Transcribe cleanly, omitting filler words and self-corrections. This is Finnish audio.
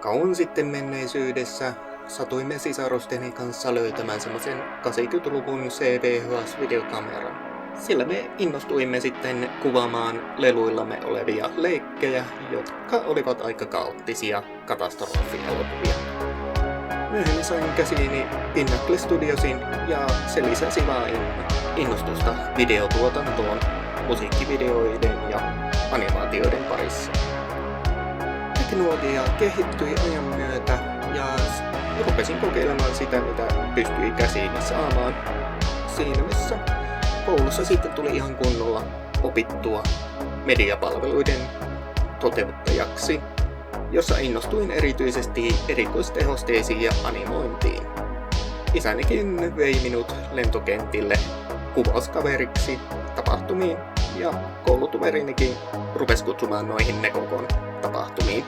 Kauan sitten menneisyydessä satuimme sisarusteni kanssa löytämään semmoisen 80-luvun CVHS-videokameran. Sillä me innostuimme sitten kuvaamaan leluillamme olevia leikkejä, jotka olivat aika kaoottisia katastrofielokuvia. Myöhemmin sain käsiini Pinnacle Studiosin ja se lisäsi vaan innostusta videotuotantoon, musiikkivideoiden ja animaatioiden parissa. Teknologia kehittyi ajan myötä ja rupesin kokeilemaan sitä, mitä pystyi käsiini saamaan. Siinä missä koulussa sitten tuli ihan kunnolla opittua mediapalveluiden toteuttajaksi, jossa innostuin erityisesti erikoistehosteisiin ja animointiin. Isänikin vei minut lentokentille kuvauskaveriksi tapahtumiin ja koulutoverinikin rupesi kutsumaan noihin Nekokon tapahtumiin.